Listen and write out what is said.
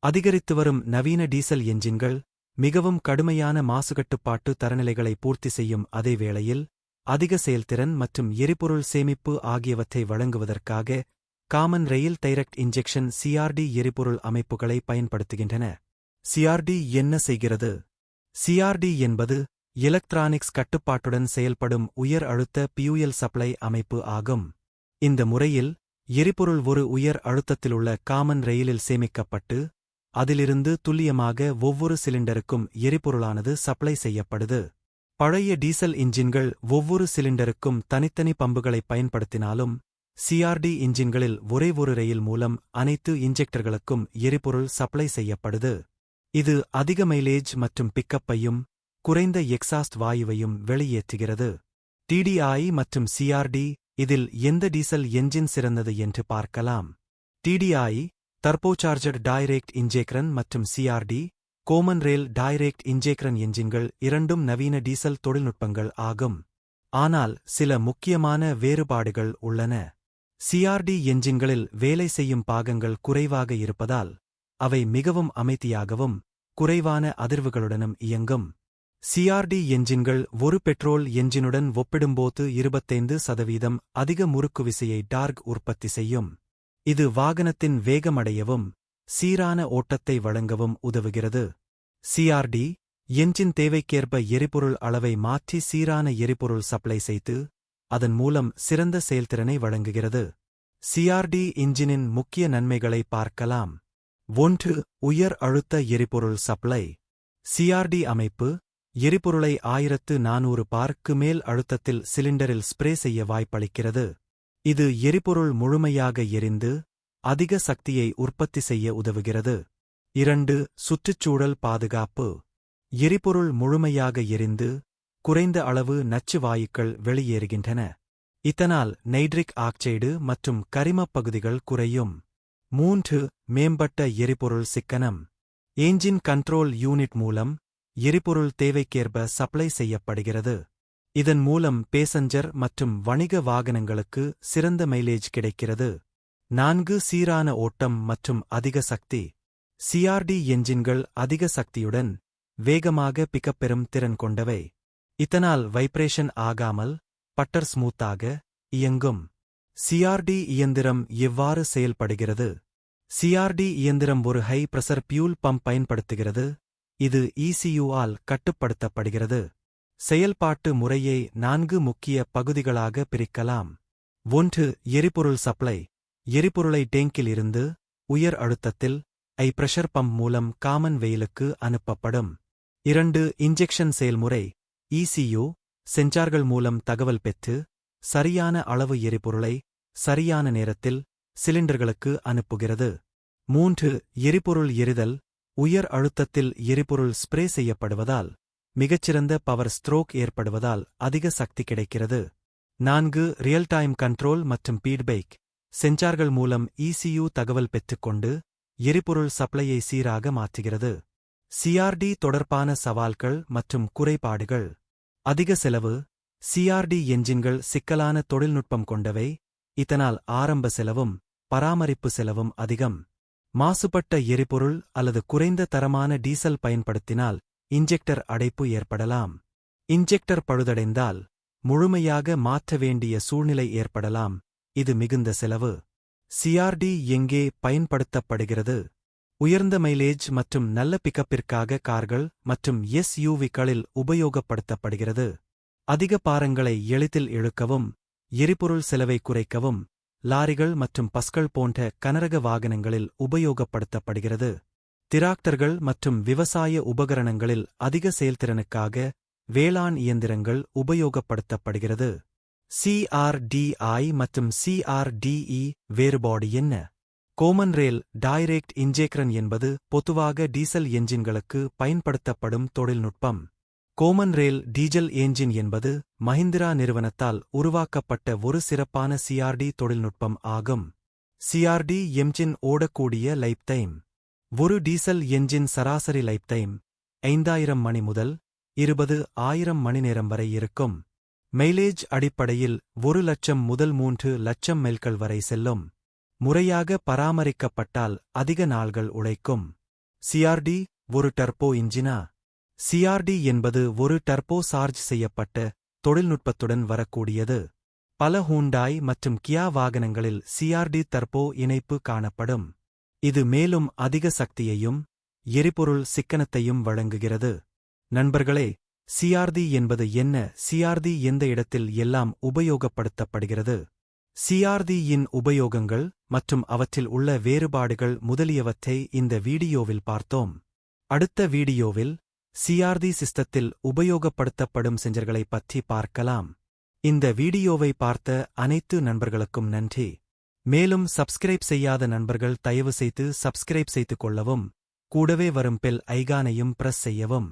அதிகரித்துவரும் நவீன டீசல் என்ஜின்கள் மிகவும் கடுமையான மாசுகட்டுப்பாட்டு தரநிலைகளை பூர்த்தி செய்யும் அதே வேளையில் அதிக செயல்திறன் மற்றும் எரிபொருள் சேமிப்பு ஆகியவற்றை வழங்குவதற்காக common rail direct injection CRDI எரிபொருள் அமைப்புகளை பயன்படுத்துகின்றன. சிஆர்டி என்ன செய்கிறது? சிஆர்டி என்பது எலக்ட்ரானிக்ஸ் கட்டுப்பாட்டுடன் செயல்படும் உயர் அழுத்த பியூயல் சப்ளை அமைப்பு ஆகும். இந்த முறையில் எரிபொருள் ஒரு உயர் அழுத்தத்திலுள்ள காமன் ரெயிலில் சேமிக்கப்பட்டு அதிலிருந்து துல்லியமாக ஒவ்வொரு சிலிண்டருக்கும் எரிபொருளானது சப்ளை செய்யப்படுது. பழைய டீசல் இன்ஜின்கள் ஒவ்வொரு சிலிண்டருக்கும் தனித்தனி பம்புகளை பயன்படுத்தினாலும் சிஆர்டி இன்ஜின்களில் ஒரே ஒரு ரெயில் மூலம் அனைத்து இன்ஜெக்டர்களுக்கும் எரிபொருள் சப்ளை செய்யப்படுது. இது அதிக மைலேஜ் மற்றும் பிக்கப்பையும் குறைந்த எக்ஸாஸ்ட் வாயுவையும் வெளியேற்றுகிறது. டிடிஐ மற்றும் சிஆர்டி, இதில் எந்த டீசல் என்ஜின் சிறந்தது என்று பார்க்கலாம். டிடிஐ டர்போசார்ஜர்ட் டைரக்ட் இன்ஜெக்ரன் மற்றும் சிஆர்டி கோமன் ரேல் டைரக்ட் இன்ஜெக்ரன் என்ஜின்கள் இரண்டும் நவீன டீசல் தொழில்நுட்பங்கள் ஆகும். ஆனால் சில முக்கியமான வேறுபாடுகள் உள்ளன. சிஆர்டி என்ஜின்களில் வேலை செய்யும் பாகங்கள் குறைவாக இருப்பதால் அவை மிகவும் அமைதியாகவும் குறைவான அதிர்வுகளுடனும் இயங்கும். சிஆர்டி என்ஜின்கள் ஒரு பெட்ரோல் என்ஜினுடன் ஒப்பிடும்போது 25% அதிக முறுக்குவிசையை டார்க் உற்பத்தி செய்யும். இது வாகனத்தின் வேகமடையவும் சீரான ஓட்டத்தை வழங்கவும் உதவுகிறது. சிஆர்டி என்ஜின் தேவைக்கேற்ப எரிபொருள் அளவை மாற்றி சீரான எரிபொருள் சப்ளை செய்து அதன் மூலம் சிறந்த செயல்திறனை வழங்குகிறது. சிஆர்டி இன்ஜினின் முக்கிய நன்மைகளை பார்க்கலாம். 1. உயர் அழுத்த எரிபொருள் சப்ளை. சிஆர்டி அமைப்பு எரிபொருளை 1400 பார்க்கு மேல் அழுத்தத்தில் சிலிண்டரில் ஸ்ப்ரே செய்ய வாய்ப்பளிக்கிறது. இது எரிபொருள் முழுமையாக எரிந்து அதிக சக்தியை உற்பத்தி செய்ய உதவுகிறது. 2. சுற்றுச்சூழல் பாதுகாப்பு. எரிபொருள் முழுமையாக எரிந்து குறைந்த அளவு நச்சு வாயுக்கள் வெளியேறுகின்றன. இதனால் நைட்ரிக் ஆக்சைடு மற்றும் கரிமப் பகுதிகள் குறையும். 3. மேம்பட்ட எரிபொருள் சிக்கனம். என்ஜின் கண்ட்ரோல் யூனிட் மூலம் எரிபொருள் தேவைக்கேற்ப சப்ளை செய்யப்படுகிறது. இதன் மூலம் பேசஞ்சர் மற்றும் வணிக வாகனங்களுக்கு சிறந்த மைலேஜ் கிடைக்கிறது. 4. சீரான ஓட்டம் மற்றும் அதிக சக்தி. சிஆர்டி என்ஜின்கள் அதிக சக்தியுடன் வேகமாக பிக்கப்பெறும் திறன் கொண்டவை. இதனால் வைப்ரேஷன் ஆகாமல் பட்டர் ஸ்மூத்தாக இயங்கும். சிஆர்டி இயந்திரம் எவ்வாறு செயல்படுகிறது? சிஆர்டி இயந்திரம் ஒரு ஹை பிரஷர் பியூல் பம்ப் பயன்படுத்துகிறது. இது ECU ஆல் கட்டுப்படுத்தப்படுகிறது. செயல்பாட்டு முறையை 4 முக்கிய பகுதிகளாக பிரிக்கலாம். 1. எரிபொருள் சப்ளை. எரிபொருளை டேங்கில் இருந்து உயர் அழுத்தத்தில் ஐ பிரஷர் பம்ப் மூலம் காமன் வெயிலுக்கு அனுப்பப்படும். 2. இன்ஜெக்ஷன் செயல்முறை. ECU சென்சார்கள் மூலம் தகவல் பெற்று சரியான அளவு எரிபொருளை சரியான நேரத்தில் சிலிண்டர்களுக்கு அனுப்புகிறது. 3. எரிபொருள் எரிதல். உயர் அழுத்தத்தில் எரிபொருள் ஸ்ப்ரே செய்யப்படுவதால் மிகச்சிறந்த பவர் ஸ்ட்ரோக் ஏற்படுவதால் அதிக சக்தி கிடைக்கிறது. 4. ரியல் டைம் கண்ட்ரோல் மற்றும் ஃபீட்பேக். சென்சார்கள் மூலம் ECU தகவல் பெற்றுக்கொண்டு எரிபொருள் சப்ளையை சீராக மாற்றுகிறது. சிஆர்டி தொடர்பான சவால்கள் மற்றும் குறைபாடுகள். அதிக செலவு. சிஆர்டி என்ஜின்கள் சிக்கலான தொழில்நுட்பம் கொண்டவை. இதனால் ஆரம்ப செலவும் பராமரிப்பு செலவும் அதிகம். மாசுபட்ட எரிபொருள் அல்லது குறைந்த தரமான டீசல் பயன்படுத்தினால் இன்ஜெக்டர் அடைப்பு ஏற்படலாம். இன்ஜெக்டர் பழுதடைந்தால் முழுமையாக மாற்ற வேண்டிய சூழ்நிலை ஏற்படலாம். இது மிகுந்த செலவு. சிஆர்டி எங்கே பயன்படுத்தப்படுகிறது? உயர்ந்த மைலேஜ் மற்றும் நல்ல பிக்கப்பிற்காக கார்கள் மற்றும் SUV-களில் உபயோகப்படுத்தப்படுகிறது. அதிக பாரங்களை எளிதில் இழுக்கவும் எரிபொருள் செலவை குறைக்கவும் லாரிகள் மற்றும் பஸ்கள் போன்ற கனரக வாகனங்களில் உபயோகப்படுத்தப்படுகிறது. டிராக்டர்கள் மற்றும் விவசாய உபகரணங்களில் அதிக செயல்திறனுக்காக வேளாண் இயந்திரங்கள் உபயோகப்படுத்தப்படுகிறது. சிஆர்டிஐ மற்றும் சிஆர்டிஇ வேறுபாடு என்ன? கோமன் ரேல் டைரக்ட் இன்ஜெக்ரன் என்பது பொதுவாக டீசல் என்ஜின்களுக்கு பயன்படுத்தப்படும் தொழில்நுட்பம். கோமன் ரேல் டீசல் என்ஜின் என்பது மஹிந்திரா நிறுவனத்தால் உருவாக்கப்பட்ட ஒரு சிறப்பான சிஆர்டி தொழில்நுட்பம் ஆகும். சிஆர்டி என்ஜின் ஓடக்கூடிய லைஃப் டைம். ஒரு டீசல் என்ஜின் சராசரி லைஃப் டைம் 5000 மணி முதல் 20,000 மணிநேரம் வரை இருக்கும். மைலேஜ் அடிப்படையில் 1,00,000 முதல் 3,00,000 மைல்கள் வரை செல்லும். முறையாக பராமரிக்கப்பட்டால் அதிக நாள்கள் உழைக்கும். சிஆர்டி ஒரு டர்போ இன்ஜினா? சிஆர்டி என்பது ஒரு டர்போ சார்ஜ் செய்யப்பட்ட தொழில்நுட்பத்துடன் வரக்கூடியது. பல ஹூண்டாய் மற்றும் கியா வாகனங்களில் சிஆர்டி டர்போ இணைப்பு காணப்படும். இது மேலும் அதிக சக்தியையும் எரிபொருள் சிக்கனத்தையும் வழங்குகிறது. நண்பர்களே, சிஆர்டி என்பது என்ன? சிஆர்டி எந்த இடத்தில் எல்லாம் உபயோகப்படுத்தப்படுகிறது? சிஆர்டியின் உபயோகங்கள் மற்றும் அவற்றில் உள்ள வேறுபாடுகள் முதலியவற்றை இந்த வீடியோவில் பார்த்தோம். அடுத்த வீடியோவில் சிஆர்டி சிஸ்டத்தில் உபயோகப்படுத்தப்படும் சென்சர்களைப் பற்றி பார்க்கலாம். இந்த வீடியோவை பார்த்த அனைத்து நண்பர்களுக்கும் நன்றி. மேலும் சப்ஸ்கிரைப் செய்யாத நண்பர்கள் தயவுசெய்து சப்ஸ்கிரைப் செய்து கொள்ளவும், கூடவே வரும் பெல் ஐகானையும் பிரஸ் செய்யவும்.